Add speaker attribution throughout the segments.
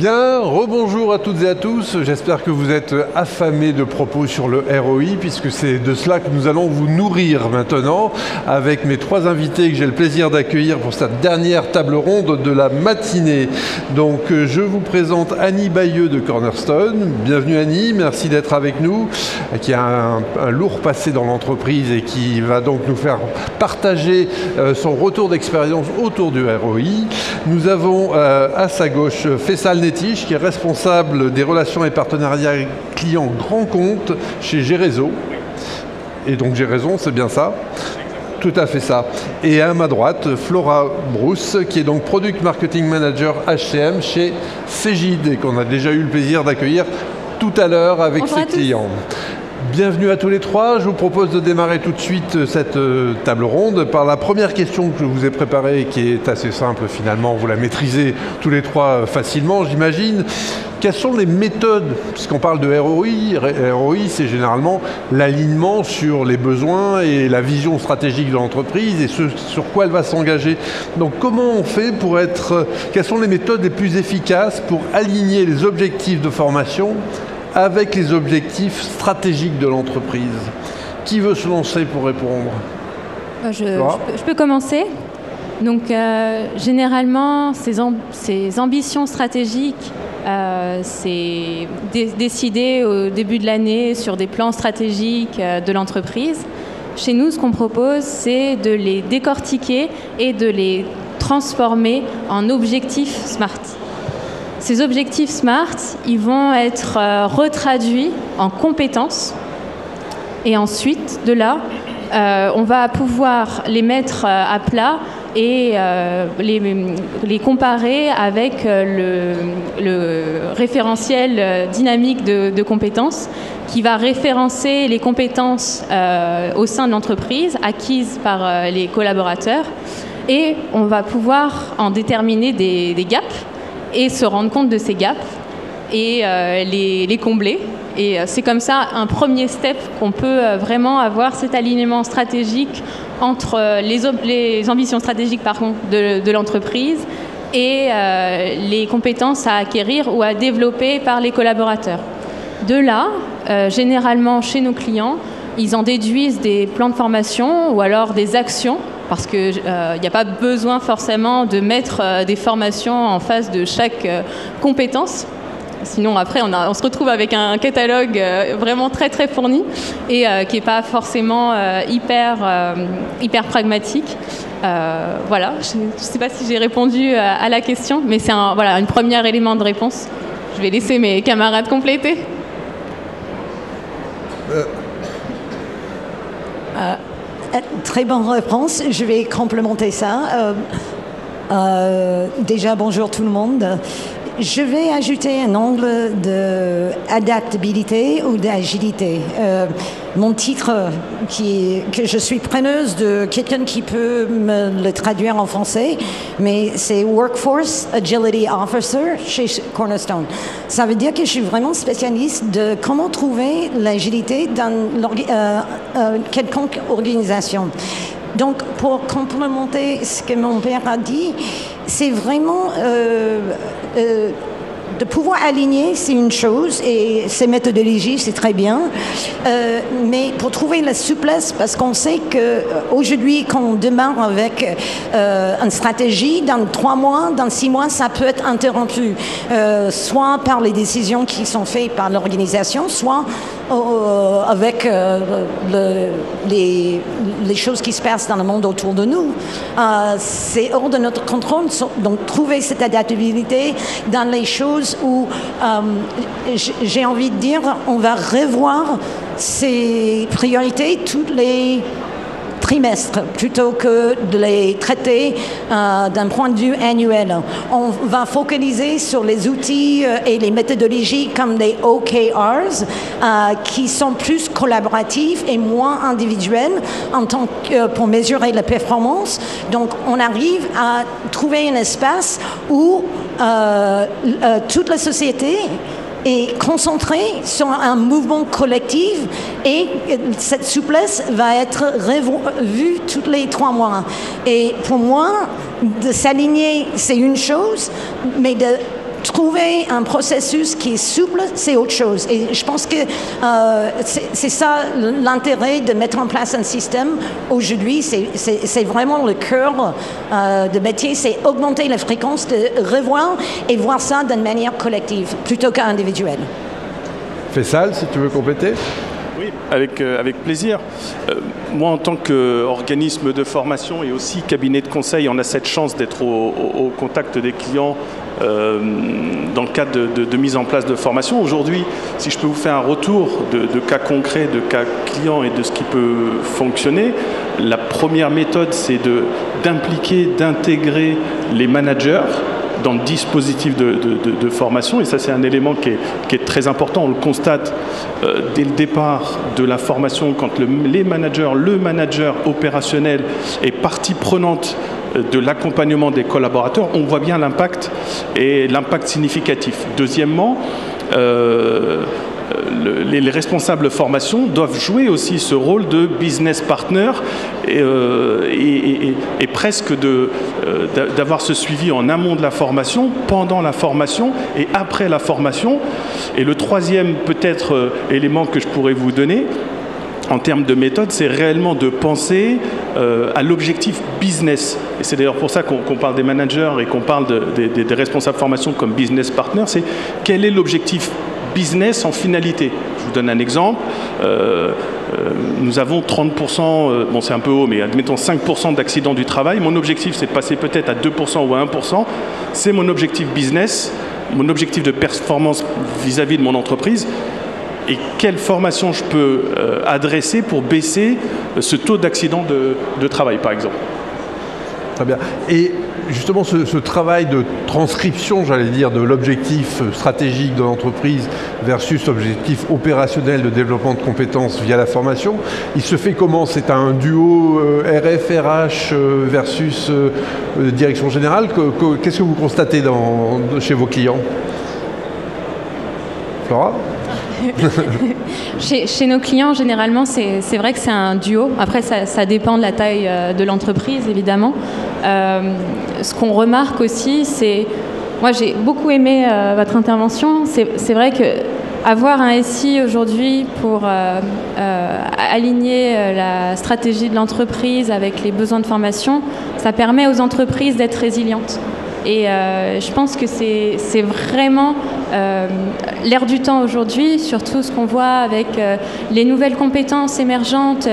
Speaker 1: Bien, rebonjour à toutes et à tous. J'espère que vous êtes affamés de propos sur le ROI, puisque c'est de cela que nous allons vous nourrir maintenant, avec mes trois invités que j'ai le plaisir d'accueillir pour cette dernière table ronde de la matinée. Donc, je vous présente Annie Bayeux de Cornerstone. Bienvenue Annie, merci d'être avec nous, qui a un lourd passé dans l'entreprise et qui va donc nous faire partager son retour d'expérience autour du ROI. Nous avons à sa gauche Faisal Netich, qui est responsable des relations et partenariats clients grand compte chez Gérézo. Et donc j'ai raison, c'est bien ça? Tout à fait ça. Et à ma droite, Flora Brousse, qui est donc Product Marketing Manager HCM chez Cegid, et qu'on a déjà eu le plaisir d'accueillir tout à l'heure avec ses clients. Bienvenue à tous les trois. Je vous propose de démarrer tout de suite cette table ronde par la première question que je vous ai préparée, qui est assez simple finalement. Vous la maîtrisez tous les trois facilement, j'imagine. Quelles sont les méthodes, puisqu'on parle de ROI, ROI c'est généralement l'alignement sur les besoins et la vision stratégique de l'entreprise et ce sur quoi elle va s'engager. Donc comment on fait pour être... Quelles sont les méthodes les plus efficaces pour aligner les objectifs de formation avec les objectifs stratégiques de l'entreprise? Qui veut se lancer pour répondre?
Speaker 2: Je peux commencer. Donc, généralement, ces ambitions stratégiques, c'est décidé au début de l'année sur des plans stratégiques de l'entreprise. Chez nous, ce qu'on propose, c'est de les décortiquer et de les transformer en objectifs SMART. Ces objectifs SMART, ils vont être retraduits en compétences. Et ensuite, de là, on va pouvoir les mettre à plat et les comparer avec le référentiel dynamique de compétences qui va référencer les compétences au sein de l'entreprise acquises par les collaborateurs. Et on va pouvoir en déterminer des gaps et se rendre compte de ces gaps et les combler. Et c'est comme ça un premier step qu'on peut vraiment avoir cet alignement stratégique entre les ambitions stratégiques de l'entreprise et les compétences à acquérir ou à développer par les collaborateurs. De là, généralement chez nos clients, ils en déduisent des plans de formation ou alors des actions, parce qu'il n'y a pas besoin forcément de mettre des formations en face de chaque compétence. Sinon, après, on se retrouve avec un catalogue vraiment très, très fourni et qui n'est pas forcément hyper pragmatique. Voilà, je ne sais pas si j'ai répondu à la question, mais c'est un premier élément de réponse. Je vais laisser mes camarades compléter.
Speaker 3: Très bonne réponse. Je vais complémenter ça. Déjà, bonjour tout le monde. Je vais ajouter un angle d'adaptabilité ou d'agilité. Mon titre, que je suis preneuse de quelqu'un qui peut me le traduire en français, mais c'est Workforce Agility Officer chez Cornerstone. Ça veut dire que je suis vraiment spécialiste de comment trouver l'agilité dans quelconque organisation. Donc, pour complémenter ce que mon père a dit, c'est vraiment de pouvoir aligner, c'est une chose, et ces méthodologies, c'est très bien. Mais pour trouver la souplesse, parce qu'on sait qu'aujourd'hui, quand on démarre avec une stratégie, dans 3 mois, dans 6 mois, ça peut être interrompu, soit par les décisions qui sont faites par l'organisation, soit avec les choses qui se passent dans le monde autour de nous. C'est hors de notre contrôle, donc trouver cette adaptabilité dans les choses où j'ai envie de dire on va revoir ses priorités tous les trimestres plutôt que de les traiter d'un point de vue annuel. On va focaliser sur les outils et les méthodologies comme les OKRs qui sont plus collaboratifs et moins individuels pour mesurer la performance. Donc on arrive à trouver un espace où toute la société est concentrée sur un mouvement collectif et cette souplesse va être revue tous les 3 mois. Et pour moi, de s'aligner, c'est une chose, mais de trouver un processus qui est souple, c'est autre chose. Et je pense que c'est ça l'intérêt de mettre en place un système aujourd'hui. C'est vraiment le cœur de métier, c'est augmenter la fréquence de revoir et voir ça d'une manière collective plutôt qu'individuelle.
Speaker 1: Faisal, si tu veux compléter.
Speaker 4: Oui, avec plaisir. Moi, en tant qu'organisme de formation et aussi cabinet de conseil, on a cette chance d'être au contact des clients dans le cadre de mise en place de formation. Aujourd'hui, si je peux vous faire un retour de cas concrets, de cas clients et de ce qui peut fonctionner, la première méthode, c'est d'impliquer, d'intégrer les managers dans le dispositif de formation, et ça c'est un élément qui est très important. On le constate dès le départ de la formation, quand le manager opérationnel est partie prenante de l'accompagnement des collaborateurs, on voit bien l'impact et l'impact significatif. Deuxièmement, les responsables formation doivent jouer aussi ce rôle de business partner et presque d'avoir ce suivi en amont de la formation, pendant la formation et après la formation. Et le troisième peut-être élément que je pourrais vous donner en termes de méthode, c'est réellement de penser à l'objectif business. Et c'est d'ailleurs pour ça qu'on parle des managers et qu'on parle des responsables formation comme business partner, c'est quel est l'objectif business en finalité. Je vous donne un exemple. Nous avons 30%, bon c'est un peu haut, mais admettons 5% d'accidents du travail. Mon objectif, c'est de passer peut-être à 2% ou à 1%. C'est mon objectif business, mon objectif de performance vis-à-vis de mon entreprise. Et quelle formation je peux adresser pour baisser ce taux d'accident de travail, par exemple.
Speaker 1: Très bien. Et justement, ce travail de transcription, j'allais dire, de l'objectif stratégique de l'entreprise versus l'objectif opérationnel de développement de compétences via la formation, il se fait comment? C'est un duo RF-RH versus direction générale. Qu'est-ce que vous constatez chez vos clients? Flora?
Speaker 2: Chez nos clients, généralement, c'est vrai que c'est un duo. Après, ça dépend de la taille de l'entreprise, évidemment. Ce qu'on remarque aussi, c'est... Moi, j'ai beaucoup aimé votre intervention. C'est vrai qu'avoir un SI aujourd'hui pour aligner la stratégie de l'entreprise avec les besoins de formation, ça permet aux entreprises d'être résilientes. Et je pense que c'est vraiment l'air du temps aujourd'hui, surtout ce qu'on voit avec les nouvelles compétences émergentes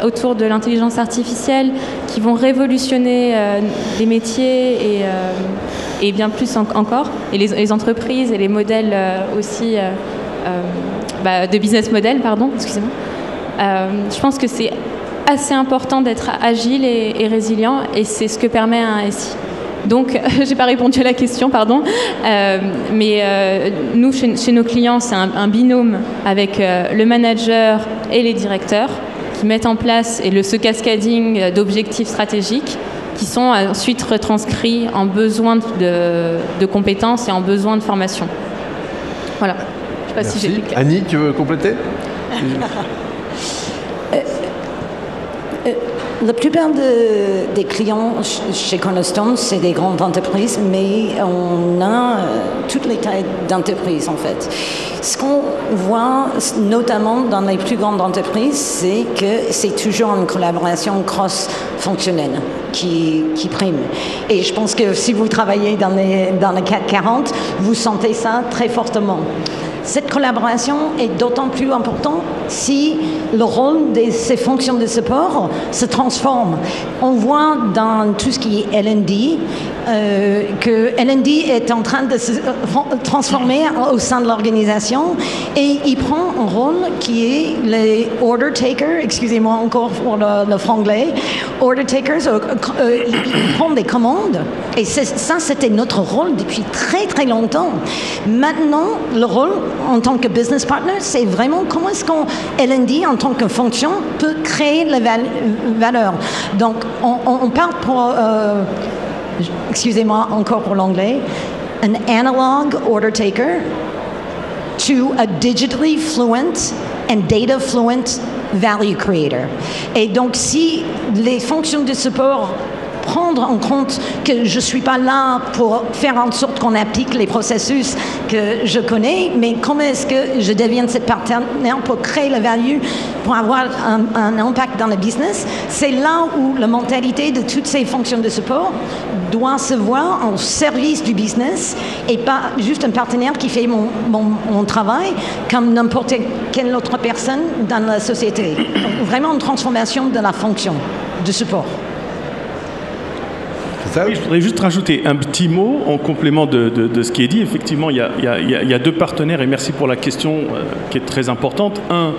Speaker 2: autour de l'intelligence artificielle qui vont révolutionner les métiers et bien plus encore, et les entreprises et les modèles aussi de business model, pardon, excusez-moi. Je pense que c'est assez important d'être agile et résilient, et c'est ce que permet un SI. Donc, j'ai pas répondu à la question, pardon. Mais nous, chez nos clients, c'est un binôme avec le manager et les directeurs qui mettent en place ce cascading d'objectifs stratégiques qui sont ensuite retranscrits en besoin de compétences et en besoin de formation. Voilà. Je sais pas si j'ai été claire.
Speaker 1: Annie, tu veux compléter?
Speaker 3: La plupart des clients chez Cornerstone, c'est des grandes entreprises, mais on a toutes les tailles d'entreprises en fait. Ce qu'on voit notamment dans les plus grandes entreprises, c'est que c'est toujours une collaboration cross-fonctionnelle qui prime. Et je pense que si vous travaillez dans le CAC 40, vous sentez ça très fortement. Cette collaboration est d'autant plus importante si le rôle de ces fonctions de support se transforme. On voit dans tout ce qui est L&D que L&D est en train de se transformer au sein de l'organisation et il prend un rôle qui est les order takers, excusez-moi encore pour le franglais, order takers, ils prennent des commandes et ça c'était notre rôle depuis très très longtemps. Maintenant, le rôle en tant que business partner, c'est vraiment comment est-ce qu'on L&D en tant que fonction peut créer la valeur. Donc, on parle pour, excusez-moi encore pour l'anglais, an analog order taker to a digitally fluent and data fluent value creator. Et donc, si les fonctions de support prendre en compte que je ne suis pas là pour faire en sorte qu'on applique les processus que je connais, mais comment est-ce que je deviens cette partenaire pour créer la value, pour avoir un impact dans le business. C'est là où la mentalité de toutes ces fonctions de support doit se voir en service du business et pas juste un partenaire qui fait mon travail comme n'importe quelle autre personne dans la société. Donc, vraiment une transformation de la fonction de support.
Speaker 4: Oui, je voudrais juste rajouter un petit mot en complément de ce qui est dit. Effectivement, il y a deux partenaires, et merci pour la question qui est très importante. Un,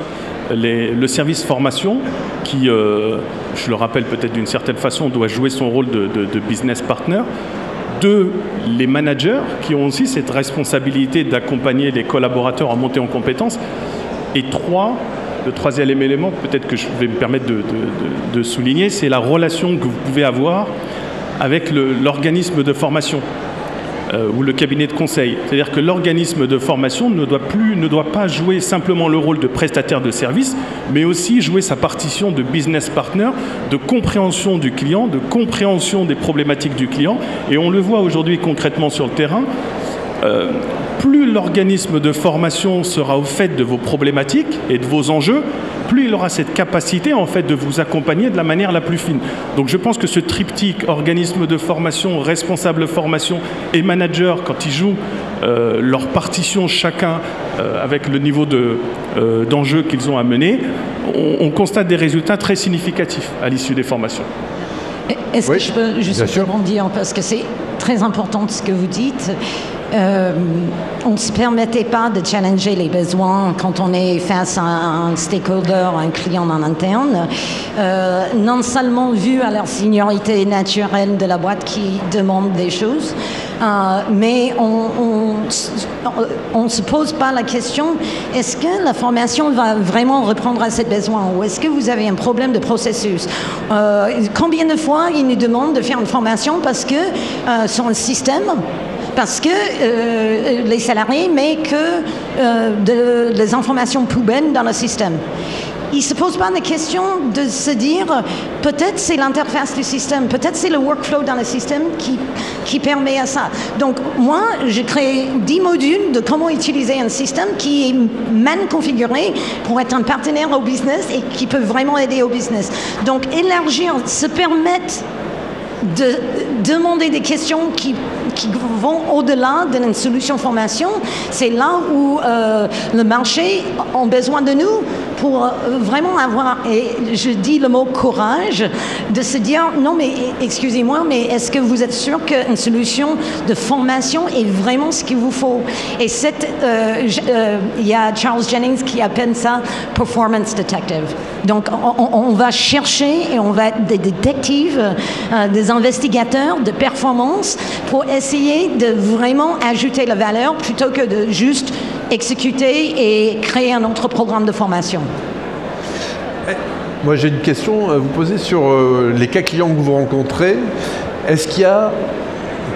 Speaker 4: le service formation qui, je le rappelle peut-être d'une certaine façon, doit jouer son rôle de business partner. Deux, les managers qui ont aussi cette responsabilité d'accompagner les collaborateurs en montée en compétences. Et trois, le troisième élément, peut-être que je vais me permettre de souligner, c'est la relation que vous pouvez avoir avec l'organisme de formation ou le cabinet de conseil. C'est-à-dire que l'organisme de formation ne doit pas jouer simplement le rôle de prestataire de service, mais aussi jouer sa partition de business partner, de compréhension du client, de compréhension des problématiques du client. Et on le voit aujourd'hui concrètement sur le terrain. Plus l'organisme de formation sera au fait de vos problématiques et de vos enjeux, plus il aura cette capacité en fait de vous accompagner de la manière la plus fine. Donc je pense que ce triptyque organisme de formation, responsable de formation et manager, quand ils jouent leur partition chacun avec le niveau d'enjeu qu'ils ont à mener, on constate des résultats très significatifs à l'issue des formations.
Speaker 3: Est-ce que je peux juste rebondir parce que c'est très important ce que vous dites. On ne se permettait pas de challenger les besoins quand on est face à un stakeholder, un client en interne, non seulement vu à leur seniorité naturelle de la boîte qui demande des choses, mais on ne se pose pas la question, est-ce que la formation va vraiment répondre à ces besoins ou est-ce que vous avez un problème de processus? Combien de fois ils nous demandent de faire une formation parce que sur le système, parce que les salariés mettent que des informations poubelles dans le système. Ils ne se posent pas la question de se dire peut-être c'est l'interface du système, peut-être c'est le workflow dans le système qui permet à ça. Donc moi, j'ai créé 10 modules de comment utiliser un système qui est mal configuré pour être un partenaire au business et qui peut vraiment aider au business. Donc élargir, se permettre de demander des questions qui vont au-delà d'une solution formation, c'est là où le marché a besoin de nous pour vraiment avoir, et je dis le mot courage, de se dire non mais excusez-moi, mais est-ce que vous êtes sûr qu'une solution de formation est vraiment ce qu'il vous faut? Et il y a Charles Jennings qui appelle ça performance detective. Donc on va chercher et on va être des détectives, des investigateurs de performance pour essayer de vraiment ajouter la valeur plutôt que de juste exécuter et créer un autre programme de formation.
Speaker 1: Moi j'ai une question à vous poser sur les cas clients que vous rencontrez. Est-ce qu'il y a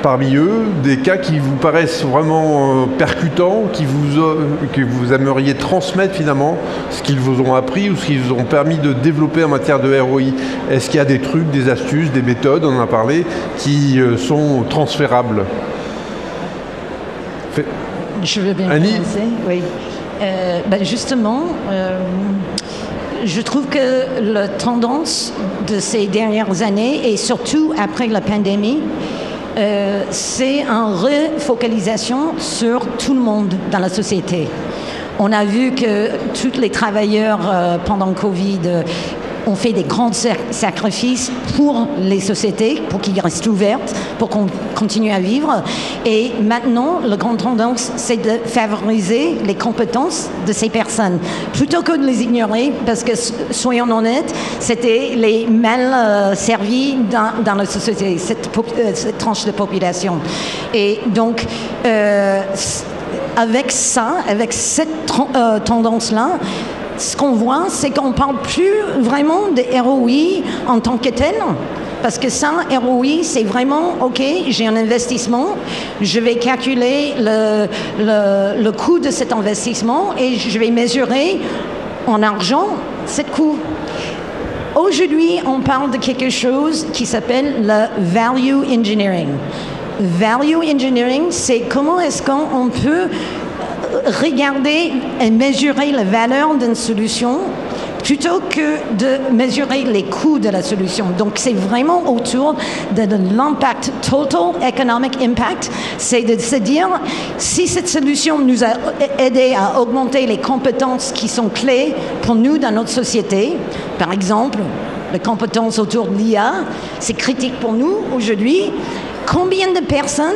Speaker 1: parmi eux des cas qui vous paraissent vraiment percutants, que vous aimeriez transmettre finalement ce qu'ils vous ont appris ou ce qu'ils vous ont permis de développer en matière de ROI? Est-ce qu'il y a des trucs, des astuces, des méthodes, on en a parlé, qui sont transférables?
Speaker 3: Je veux bien commencer. Oui. Justement, je trouve que la tendance de ces dernières années, et surtout après la pandémie, c'est une refocalisation sur tout le monde dans la société. On a vu que tous les travailleurs pendant le Covid ont fait des grands sacrifices pour les sociétés, pour qu'ils restent ouvertes, pour qu'on continue à vivre. Et maintenant, la grande tendance, c'est de favoriser les compétences de ces personnes, plutôt que de les ignorer, parce que, soyons honnêtes, c'était les mal servis dans la société, cette tranche de population. Et donc, avec ça, avec cette tendance-là, ce qu'on voit, c'est qu'on ne parle plus vraiment de ROI en tant que tel. Parce que ça, ROI, c'est vraiment, OK, j'ai un investissement, je vais calculer le coût de cet investissement, et je vais mesurer en argent ce coût. Aujourd'hui, on parle de quelque chose qui s'appelle le value engineering. Value engineering, c'est comment est-ce qu'on peut regarder et mesurer la valeur d'une solution plutôt que de mesurer les coûts de la solution. Donc, c'est vraiment autour de l'impact, total economic impact. C'est de se dire, si cette solution nous a aidé à augmenter les compétences qui sont clés pour nous dans notre société, par exemple, les compétences autour de l'IA, c'est critique pour nous aujourd'hui. Combien de personnes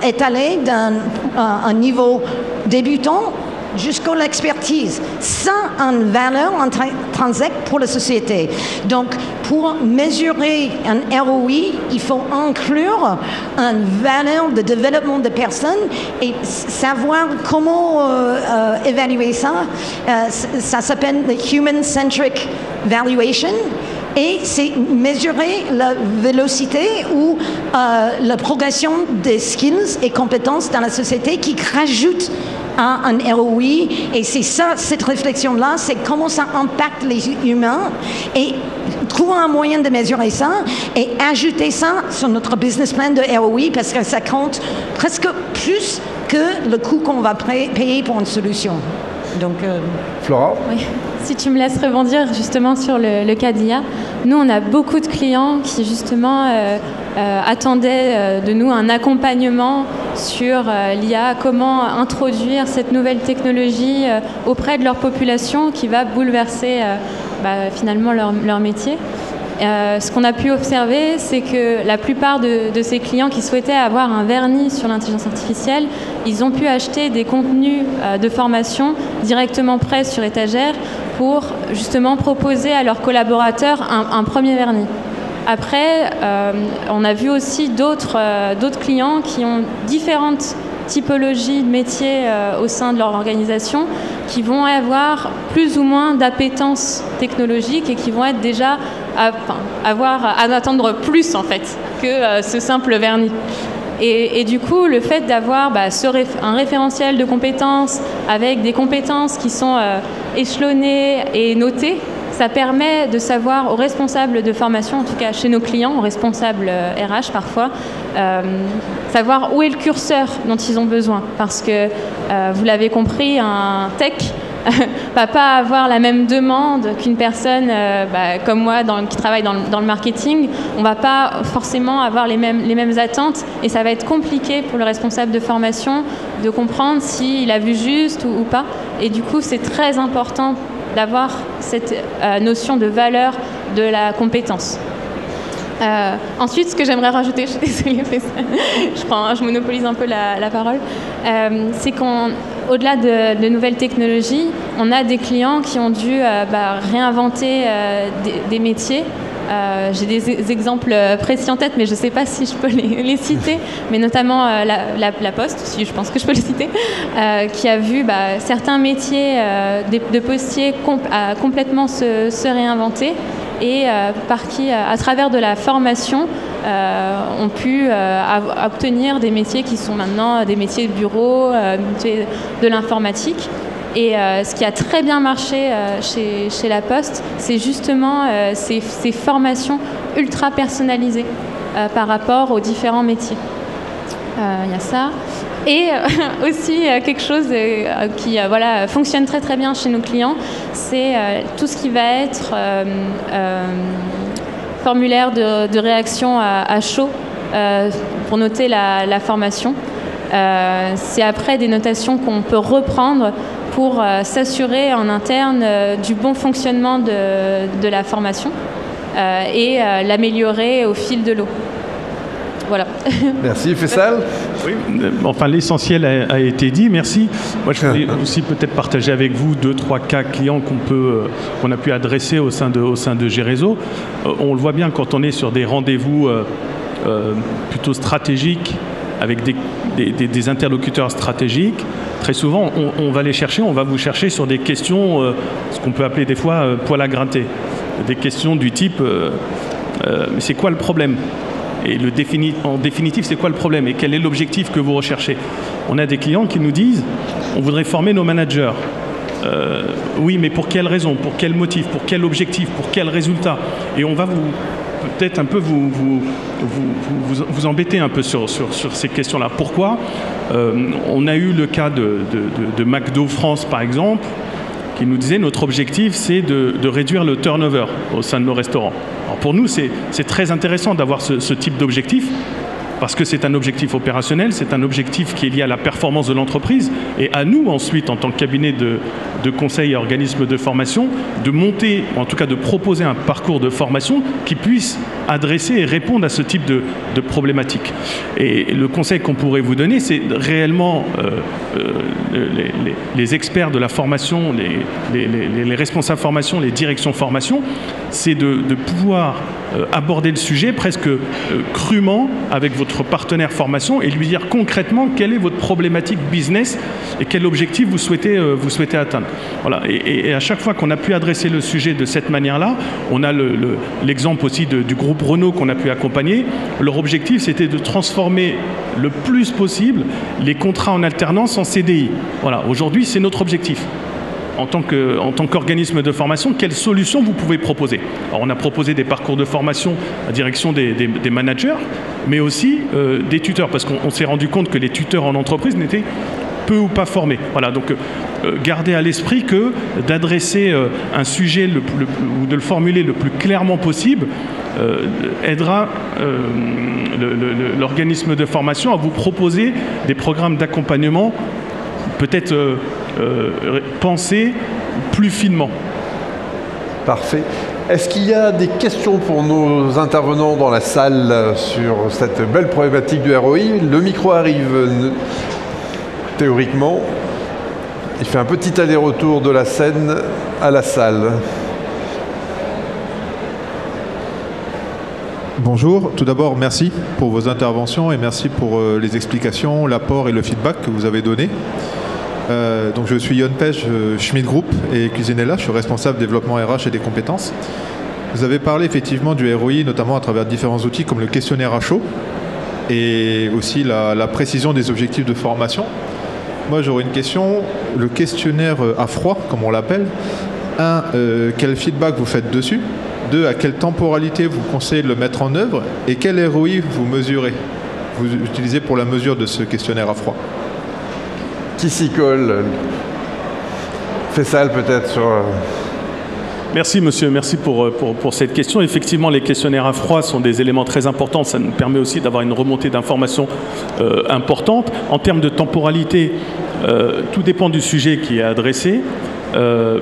Speaker 3: est allé d'un niveau débutant jusqu'à l'expertise, sans une valeur intrinsèque pour la société. Donc, pour mesurer un ROI, il faut inclure une valeur de développement de personnes et savoir comment évaluer ça. Ça s'appelle le Human-Centric Valuation. Et c'est mesurer la vélocité ou la progression des skills et compétences dans la société qui rajoute un ROI. Et c'est ça, cette réflexion-là, c'est comment ça impacte les humains et trouver un moyen de mesurer ça et ajouter ça sur notre business plan de ROI parce que ça compte presque plus que le coût qu'on va payer pour une solution. Donc,
Speaker 1: Flora ?
Speaker 2: Oui. Si tu me laisses rebondir justement sur le cas d'IA, nous on a beaucoup de clients qui justement attendaient de nous un accompagnement sur l'IA, comment introduire cette nouvelle technologie auprès de leur population qui va bouleverser finalement leur métier. Ce qu'on a pu observer, c'est que la plupart de ces clients qui souhaitaient avoir un vernis sur l'intelligence artificielle, ils ont pu acheter des contenus de formation directement prêts sur étagère pour justement proposer à leurs collaborateurs un premier vernis. Après, on a vu aussi d'autres clients qui ont différentes typologies de métiers au sein de leur organisation qui vont avoir plus ou moins d'appétence technologique et qui vont être déjà à attendre plus en fait que ce simple vernis. Et du coup, le fait d'avoir un référentiel de compétences avec des compétences qui sont échelonnées et notées, ça permet de savoir aux responsables de formation, en tout cas chez nos clients, aux responsables RH parfois, savoir où est le curseur dont ils ont besoin. Parce que, vous l'avez compris, un tech va pas avoir la même demande qu'une personne comme moi qui travaille dans le marketing. On va pas forcément avoir les mêmes attentes et ça va être compliqué pour le responsable de formation de comprendre s'il a vu juste ou pas. Et du coup, c'est très important d'avoir cette notion de valeur de la compétence. Ensuite, ce que j'aimerais rajouter, je suis désolée, je monopolise un peu la parole, c'est qu'au-delà de nouvelles technologies, on a des clients qui ont dû réinventer des métiers. J'ai des exemples précis en tête, mais je ne sais pas si je peux les citer, mais notamment la Poste, si je pense que je peux les citer, qui a vu certains métiers de postiers complètement se réinventer et par qui, à travers de la formation, ont pu obtenir des métiers qui sont maintenant des métiers de bureau, de l'informatique. Et ce qui a très bien marché chez La Poste, c'est justement ces formations ultra personnalisées par rapport aux différents métiers. Il y a ça. Et aussi quelque chose qui fonctionne très très bien chez nos clients, c'est tout ce qui va être formulaire de réaction à chaud pour noter la formation. C'est après des notations qu'on peut reprendre pour s'assurer en interne du bon fonctionnement de la formation et l'améliorer au fil de l'eau. Voilà.
Speaker 1: Merci. Faisal ?
Speaker 4: Oui, enfin l'essentiel a été dit, merci. Moi je voulais aussi peut-être partager avec vous 2-3 cas clients qu'on a pu adresser au sein de G-Réseau. On le voit bien quand on est sur des rendez-vous plutôt stratégiques avec des interlocuteurs stratégiques. Très souvent, on va les chercher, on va vous chercher sur des questions, ce qu'on peut appeler des fois poil à gratter. Des questions du type mais c'est quoi le problème ? Et en définitive, c'est quoi le problème et quel est l'objectif que vous recherchez ? On a des clients qui nous disent on voudrait former nos managers. oui, mais pour quelle raison, pour quel motif, pour quel objectif, pour quel résultat? Et on va peut-être un peu vous embêter un peu sur ces questions-là. Pourquoi? On a eu le cas de McDo France, par exemple, qui nous disait notre objectif, c'est de réduire le turnover au sein de nos restaurants. Alors pour nous, c'est très intéressant d'avoir ce type d'objectif, parce que c'est un objectif opérationnel, c'est un objectif qui est lié à la performance de l'entreprise, et à nous ensuite, en tant que cabinet de conseil et organisme de formation, de monter, en tout cas de proposer un parcours de formation qui puisse adresser et répondre à ce type de problématiques. Et le conseil qu'on pourrait vous donner, c'est réellement les experts de la formation, les responsables formation, les directions formation, c'est de pouvoir aborder le sujet presque crûment avec votre partenaire formation et lui dire concrètement quelle est votre problématique business et quel objectif vous souhaitez atteindre. Voilà. Et à chaque fois qu'on a pu adresser le sujet de cette manière-là, on a l'exemple aussi du groupe Renault qu'on a pu accompagner. Leur objectif, c'était de transformer le plus possible les contrats en alternance en CDI. Voilà. Aujourd'hui, c'est notre objectif. En tant qu'organisme de formation, quelles solutions vous pouvez proposer? Alors, on a proposé des parcours de formation à direction des managers, mais aussi des tuteurs, parce qu'on s'est rendu compte que les tuteurs en entreprise n'étaient peu ou pas formés. Voilà, donc gardez à l'esprit que d'adresser un sujet ou de le formuler le plus clairement possible aidera l'organisme de formation à vous proposer des programmes d'accompagnement peut-être penser plus finement.
Speaker 1: Parfait. Est-ce qu'il y a des questions pour nos intervenants dans la salle sur cette belle problématique du ROI? Le micro arrive théoriquement. Il fait un petit aller-retour de la scène à la salle.
Speaker 5: Bonjour, tout d'abord merci pour vos interventions et merci pour les explications, l'apport et le feedback que vous avez donné. Donc je suis Yon Pej, Schmidt Group et Cuisinella, je suis responsable développement RH et des compétences. Vous avez parlé effectivement du ROI, notamment à travers différents outils comme le questionnaire à chaud et aussi la précision des objectifs de formation. Moi j'aurais une question, le questionnaire à froid, comme on l'appelle. 1, quel feedback vous faites dessus? 2, à quelle temporalité vous conseillez de le mettre en œuvre? Et quel ROI vous mesurez, vous utilisez pour la mesure de ce questionnaire à froid?
Speaker 1: Qui s'y colle? Faisal peut-être sur...
Speaker 4: Merci monsieur, merci pour cette question. Effectivement, les questionnaires à froid sont des éléments très importants. Ça nous permet aussi d'avoir une remontée d'informations importante. En termes de temporalité, tout dépend du sujet qui est adressé.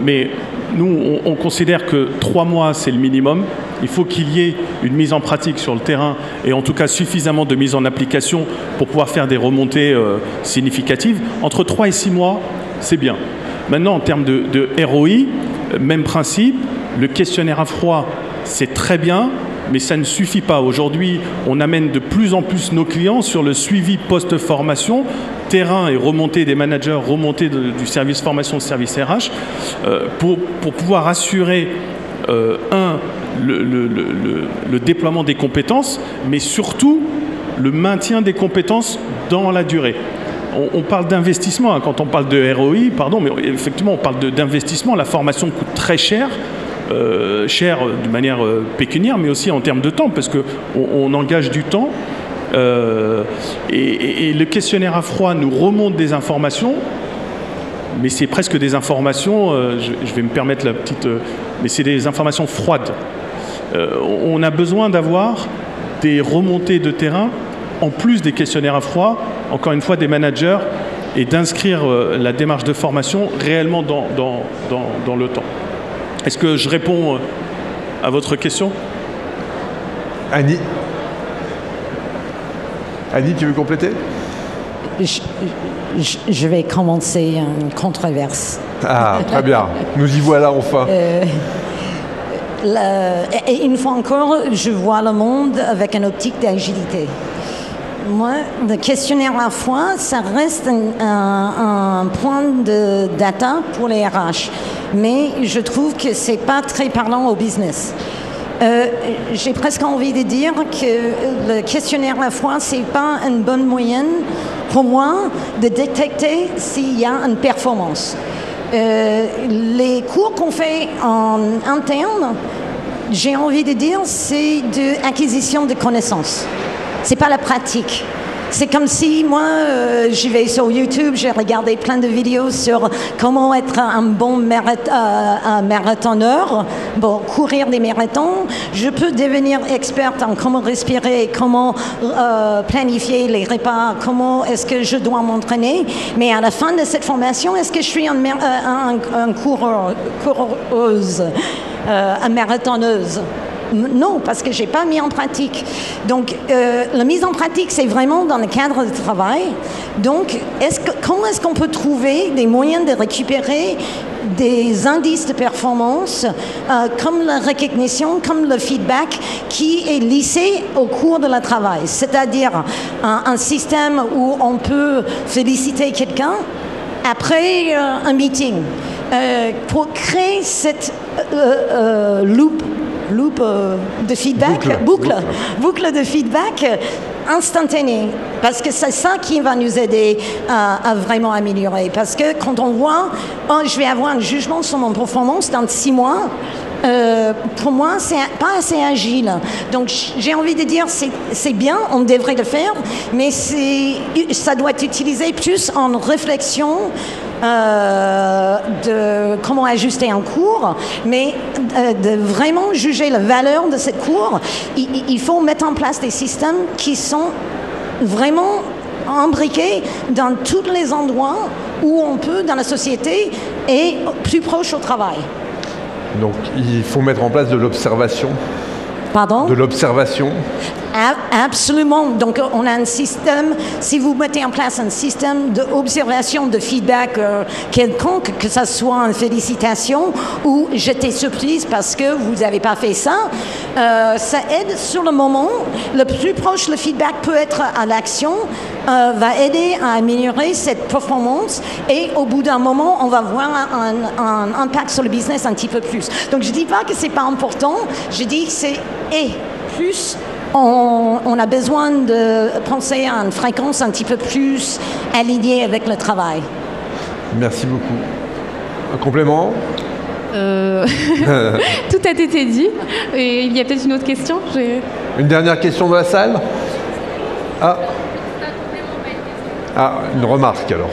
Speaker 4: Mais nous, on considère que 3 mois, c'est le minimum. Il faut qu'il y ait une mise en pratique sur le terrain et en tout cas suffisamment de mise en application pour pouvoir faire des remontées significatives. Entre 3 et 6 mois, c'est bien. Maintenant, en termes de ROI, même principe, le questionnaire à froid, c'est très bien, mais ça ne suffit pas. Aujourd'hui, on amène de plus en plus nos clients sur le suivi post-formation, terrain et remontée des managers, remontée du service formation, service RH, pour pouvoir assurer, le déploiement des compétences, mais surtout le maintien des compétences dans la durée. On parle d'investissement, hein, quand on parle de ROI, pardon, mais effectivement, on parle d'investissement. La formation coûte très cher. Cher de manière pécuniaire, mais aussi en termes de temps, parce qu'on engage du temps. Et le questionnaire à froid nous remonte des informations, mais c'est presque des informations, je vais me permettre la petite... mais c'est des informations froides. On a besoin d'avoir des remontées de terrain, en plus des questionnaires à froid, encore une fois des managers, et d'inscrire la démarche de formation réellement dans le temps. Est-ce que je réponds à votre question?
Speaker 1: Annie? Annie, tu veux compléter?
Speaker 3: Je vais commencer une controverse.
Speaker 1: Ah, très bien. Nous y voilà enfin.
Speaker 3: Et une fois encore, je vois le monde avec une optique d'agilité. Moi, le questionnaire à froid, ça reste un point de data pour les RH. Mais je trouve que ce n'est pas très parlant au business. J'ai presque envie de dire que le questionnaire à froid, ce n'est pas une bonne moyenne pour moi de détecter s'il y a une performance. Les cours qu'on fait en interne, j'ai envie de dire, c'est de l'acquisition de connaissances. C'est pas la pratique. C'est comme si moi, j'y vais sur YouTube, j'ai regardé plein de vidéos sur comment être un bon marathoneur, bon, courir des marathons. Je peux devenir experte en comment respirer, comment planifier les repas, comment est-ce que je dois m'entraîner. Mais à la fin de cette formation, est-ce que je suis un coureuse, une marathoneuse? Non, parce que je n'ai pas mis en pratique. Donc, la mise en pratique, c'est vraiment dans le cadre du travail. Donc, comment est-ce qu'on peut trouver des moyens de récupérer des indices de performance, comme la recognition, comme le feedback, qui est lissé au cours de la travail. C'est-à-dire un système où on peut féliciter quelqu'un après un meeting, pour créer cette loop de feedback, boucle de feedback instantanée, parce que c'est ça qui va nous aider à vraiment améliorer. Parce que quand on voit, je vais avoir un jugement sur mon performance dans 6 mois, pour moi, c'est pas assez agile. Donc, j'ai envie de dire, c'est bien, on devrait le faire, mais ça doit être utilisé plus en réflexion de comment ajuster un cours, mais de vraiment juger la valeur de cette cours, il faut mettre en place des systèmes qui sont vraiment imbriqués dans tous les endroits où on peut dans la société et plus proche au travail.
Speaker 1: Donc il faut mettre en place de l'observation.
Speaker 3: Pardon ?
Speaker 1: De l'observation.
Speaker 3: Absolument. Donc, on a un système, si vous mettez en place un système d'observation, de feedback quelconque, que ce soit une félicitation ou j'étais surprise parce que vous n'avez pas fait ça, ça aide sur le moment. Le plus proche, le feedback peut être à l'action, va aider à améliorer cette performance et au bout d'un moment, on va voir un impact sur le business un petit peu plus. Donc, je ne dis pas que ce n'est pas important, je dis que c'est plus. On a besoin de penser à une fréquence un petit peu plus alignée avec le travail.
Speaker 1: Merci beaucoup. Un complément ?
Speaker 2: Tout a été dit. Et il y a peut-être une autre question.
Speaker 1: Une dernière question de la salle ? Une remarque alors.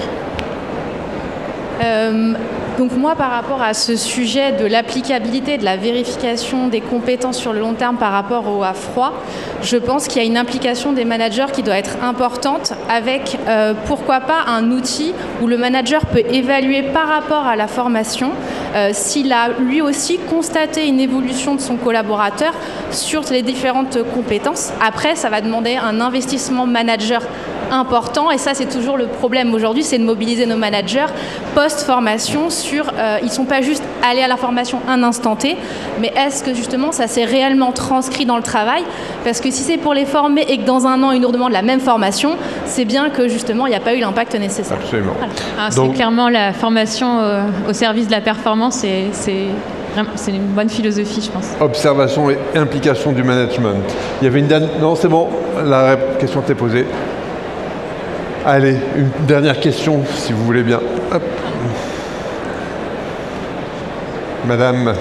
Speaker 2: Donc moi, par rapport à ce sujet de l'applicabilité, de la vérification des compétences sur le long terme par rapport à froid, je pense qu'il y a une implication des managers qui doit être importante avec, pourquoi pas, un outil où le manager peut évaluer par rapport à la formation s'il a lui aussi constaté une évolution de son collaborateur sur les différentes compétences. Après, ça va demander un investissement manager important et ça c'est toujours le problème aujourd'hui, c'est de mobiliser nos managers post-formation sur, ils ne sont pas juste allés à la formation un instant T, mais est-ce que justement ça s'est réellement transcrit dans le travail? Parce que si c'est pour les former et que dans un an ils nous redemandent la même formation, c'est bien que justement il n'y a pas eu l'impact nécessaire.
Speaker 1: Absolument.
Speaker 2: Voilà. C'est clairement la formation au service de la performance, c'est une bonne philosophie, je pense.
Speaker 1: Observation et implication du management. Il y avait une dernière... Non, c'est bon, la question t'est posée. Allez, une dernière question, si vous voulez bien. Hop. Madame.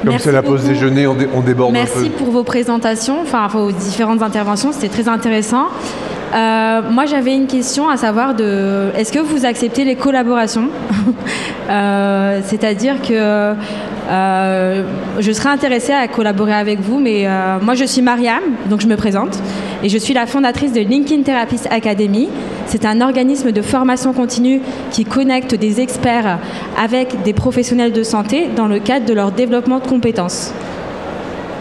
Speaker 1: Comme c'est la pause déjeuner, on déborde un peu.
Speaker 6: Merci pour vos présentations, enfin vos différentes interventions, c'était très intéressant. Moi, j'avais une question à savoir est-ce que vous acceptez les collaborations? C'est-à-dire que je serais intéressée à collaborer avec vous, mais moi, je suis Mariam, donc je me présente, et je suis la fondatrice de LinkedIn Therapist Academy. C'est un organisme de formation continue qui connecte des experts avec des professionnels de santé dans le cadre de leur développement de compétences.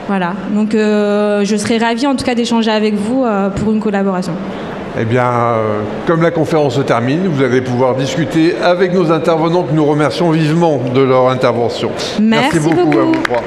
Speaker 6: Voilà, donc je serais ravie en tout cas d'échanger avec vous pour une collaboration.
Speaker 1: Eh bien, comme la conférence se termine, vous allez pouvoir discuter avec nos intervenants que nous remercions vivement de leur intervention.
Speaker 6: Merci beaucoup.
Speaker 1: À vous trois.